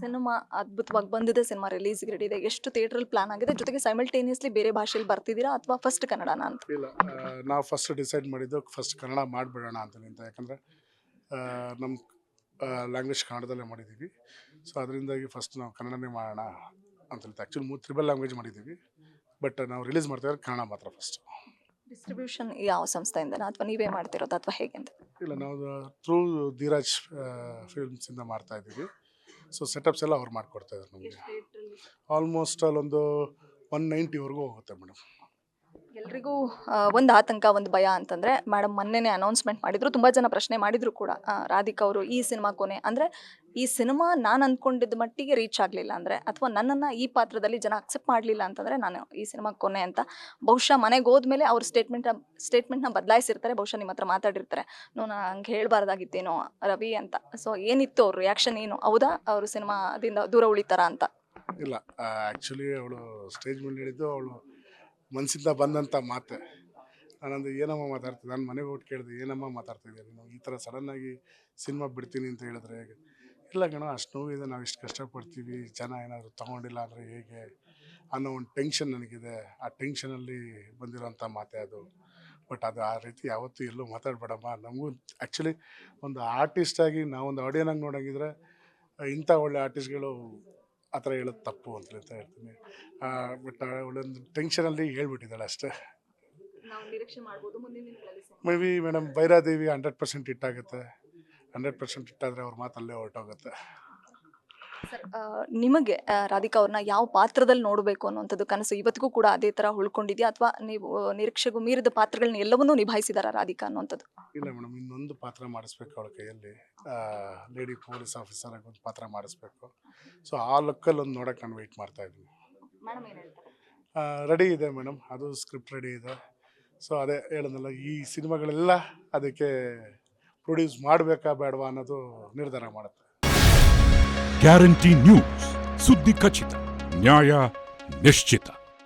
Cinema ಅದ್ಭುತವಾಗಿ ಬಂದಿದೆ, cinema ರಿಲೀಸ್ಗೆ ready ಇದೆ. ಎಷ್ಟು ಥಿಯೇಟ್ರಲ್ಲಿ ಪ್ಲಾನ್ ಆಗಿದೆ, ಜೊತೆಗೆ ಸೈಮಲ್ಟೇನಿಯಸ್ಲಿ ಬೇರೆ ಭಾಷೆಯಲ್ಲಿ ಬರ್ತಿದ್ದೀರಾ ಅಥವಾ ಫಸ್ಟ್ ಕನ್ನಡನ ಅಂತ? ಇಲ್ಲ, ನಾವು ಫಸ್ಟ್ ಡಿಸೈಡ್ ಮಾಡಿದ್ದು ಫಸ್ಟ್ ಕನ್ನಡ ಮಾಡಿಬಿಡೋಣ ಅಂತ. ಯಾಕಂದರೆ ನಮ್ಮ ಲ್ಯಾಂಗ್ವೇಜ್ ಕನ್ನಡದಲ್ಲೇ ಮಾಡಿದ್ದೀವಿ. ಸೊ ಅದರಿಂದಾಗಿ ಫಸ್ಟ್ ನಾವು ಕನ್ನಡನೇ ಮಾಡೋಣ ಅಂತೇಳಿ ಆ್ಯಕ್ಚುಲಿ ತ್ರಿಬಲ್ ಲ್ಯಾಂಗ್ವೇಜ್ ಮಾಡಿದ್ದೀವಿ. ಬಟ್ ನಾವು ರಿಲೀಸ್ ಮಾಡ್ತಾಯಿದ್ರೆ ಕನ್ನಡ ಮಾತ್ರ ಫಸ್ಟ್. ಡಿಸ್ಟ್ರಿಬ್ಯೂಷನ್ ಯಾವ ಸಂಸ್ಥೆಯಿಂದನಾ ಅಥವಾ ನೀವೇ ಮಾಡ್ತಿರೋದು ಅಥವಾ ಹೇಗೆ ಅಂತ? ಇಲ್ಲ, ನಾವು ಥ್ರೂ ಧೀರಾಜ್ ಫಿಲ್ಮ್ಸಿಂದ ಮಾಡ್ತಾಯಿದ್ದೀವಿ. ಸೊ ಸೆಟಪ್ಸ್ ಎಲ್ಲ ಅವ್ರು ಮಾಡಿಕೊಡ್ತಾಯಿದ್ದಾರೆ ನಮಗೆ. ಆಲ್ಮೋಸ್ಟ್ ಅಲ್ಲೊಂದು 190ವರೆಗೂ ಹೋಗುತ್ತೆ ಮೇಡಮ್. ಎಲ್ರಿಗೂ ಒಂದು ಆತಂಕ, ಒಂದು ಭಯ ಅಂತಂದರೆ, ಮೇಡಮ್ ಮೊನ್ನೆನೇ ಅನೌನ್ಸ್ಮೆಂಟ್ ಮಾಡಿದ್ರು, ತುಂಬ ಜನ ಪ್ರಶ್ನೆ ಮಾಡಿದ್ರು ಕೂಡ, ರಾಧಿಕಾ ಅವರು ಈ ಸಿನಿಮಾ ಕೊನೆ ಅಂದರೆ ಈ ಸಿನಿಮಾ ನಾನು ಅಂದ್ಕೊಂಡಿದ್ದ ಮಟ್ಟಿಗೆ ರೀಚ್ ಆಗಲಿಲ್ಲ ಅಂದರೆ, ಅಥವಾ ನನ್ನನ್ನು ಈ ಪಾತ್ರದಲ್ಲಿ ಜನ ಅಕ್ಸೆಪ್ಟ್ ಮಾಡಲಿಲ್ಲ ಅಂತಂದರೆ ನಾನು ಈ ಸಿನಿಮಾ ಕೊನೆ ಅಂತ. ಬಹುಶಃ ಮನೆಗೆ ಹೋದ್ಮೇಲೆ ಅವ್ರ ಸ್ಟೇಟ್ಮೆಂಟ್ನ ಬದಲಾಯಿಸಿರ್ತಾರೆ, ಬಹುಶಃ ನಿಮ್ಮ ಹತ್ರ ಮಾತಾಡಿರ್ತಾರೆ, ನಾನು ಹಂಗೆ ಹೇಳಬಾರ್ದಾಗಿತ್ತೇನೋ ರವಿ ಅಂತ. ಸೊ ಏನಿತ್ತು ಅವ್ರ ರಿಯಾಕ್ಷನ್ ಏನು? ಹೌದಾ ಅವರು ಸಿನಿಮಾದಿಂದ ದೂರ ಉಳಿತಾರಾ ಅಂತ? ಇಲ್ಲ, ಆ್ಯಕ್ಚುಲಿ ಅವಳು ಸ್ಟೇಜ್ ಮೇಲೆ ಹೇಳಿದ್ದು ಅವಳು ಮನಸ್ಸಿಂದ ಬಂದಂಥ ಮಾತೆ. ನಾನಂದು ಏನಮ್ಮ ಮಾತಾಡ್ತಿದ್ದೆ, ನಾನು ಮನೆಗೆ ಹೋಗಿ ಕೇಳಿದೆ, ಏನಮ್ಮ ಮಾತಾಡ್ತಿದ್ದೆ ನೀನು, ಈ ಥರ ಸಡನ್ನಾಗಿ ಸಿನಿಮಾ ಬಿಡ್ತೀನಿ ಅಂತ ಹೇಳಿದ್ರೆ ಹೇಗೆ? ಇಲ್ಲ ಕಣ, ಅಷ್ಟು ನೋವಿದೆ, ನಾವು ಇಷ್ಟು ಕಷ್ಟಪಡ್ತೀವಿ, ಜನ ಏನಾದರೂ ತೊಗೊಂಡಿಲ್ಲ ಅಂದರೆ ಹೇಗೆ ಅನ್ನೋ ಒಂದು ಟೆನ್ಷನ್ ನನಗಿದೆ. ಆ ಟೆನ್ಷನಲ್ಲಿ ಬಂದಿರೋಂಥ ಮಾತೆ ಅದು. ಬಟ್ ಅದು ಆ ರೀತಿ ಯಾವತ್ತೂ ಎಲ್ಲೂ ಮಾತಾಡಬೇಡಮ್ಮ. ನಮಗೂ ಆ್ಯಕ್ಚುಲಿ ಒಂದು ಆರ್ಟಿಸ್ಟಾಗಿ ನಾವೊಂದು ಆಡಿಯೋನಾಗಿ ನೋಡೋಂಗಿದ್ರೆ ಇಂಥ ಒಳ್ಳೆ ಆರ್ಟಿಸ್ಟ್ಗಳು ಆ ಥರ ಹೇಳೋದು ತಪ್ಪು ಅಂತ ಹೇಳ್ತೀನಿ. ಬಟ್ ಅವಳೊಂದು ಟೆನ್ಷನಲ್ಲಿ ಹೇಳ್ಬಿಟ್ಟಿದ್ದಾಳೆ ಅಷ್ಟೇ. May be madam Bhairadevi 100% ಹಿಟ್ಟಾಗುತ್ತೆ. 100% ಹಿಟ್ಟಾದರೆ ಅವ್ರ ಮಾತಲ್ಲೇ ಹೊರಟೋಗುತ್ತೆ. ಸರ್, ನಿಮಗೆ ರಾಧಿಕಾ ಅವ್ರನ್ನ ಯಾವ ಪಾತ್ರದಲ್ಲಿ ನೋಡಬೇಕು ಅನ್ನುವಂಥದ್ದು ಕನಸು ಇವತ್ತಿಗೂ ಕೂಡ ಅದೇ ಥರ ಉಳ್ಕೊಂಡಿದೆಯಾ, ಅಥವಾ ನೀವು ನಿರೀಕ್ಷೆಗೂ ಮೀರಿದ ಪಾತ್ರಗಳನ್ನ ಎಲ್ಲವನ್ನೂ ನಿಭಾಯಿಸಿದಾರ ರಾಧಿಕಾ ಅನ್ನುವಂಥದ್ದು? ಇಲ್ಲ ಮೇಡಮ್, ಇನ್ನೊಂದು ಪಾತ್ರ ಮಾಡಿಸ್ಬೇಕು ಅವಳ ಕೈಯಲ್ಲಿ. ಲೇಡಿ ಪೊಲೀಸ್ ಆಫೀಸರ್ ಆಗಿ ಒಂದು ಪಾತ್ರ ಮಾಡಿಸ್ಬೇಕು. ಸೊ ಆ ಲುಕ್ಕಲ್ಲಿ ಒಂದು ನೋಡೋಕೆ ನಾನು ವೆಯ್ಟ್ ಮಾಡ್ತಾ ಇದ್ದೀನಿ. ರೆಡಿ ಇದೆ ಮೇಡಮ್, ಅದು ಸ್ಕ್ರಿಪ್ಟ್ ರೆಡಿ ಇದೆ. ಸೊ ಅದೇ ಹೇಳಿದ್ನಲ್ಲ, ಈ ಸಿನಿಮಾಗಳೆಲ್ಲ ಅದಕ್ಕೆ ಪ್ರೊಡ್ಯೂಸ್ ಮಾಡಬೇಕಾ ಬೇಡವಾ ಅನ್ನೋದು ನಿರ್ಧಾರ ಮಾಡುತ್ತೆ. ಗ್ಯಾರಂಟಿ ನ್ಯೂಸ್, ಸುದ್ದಿ ಖಚಿತ, ನ್ಯಾಯ ನಿಶ್ಚಿತ.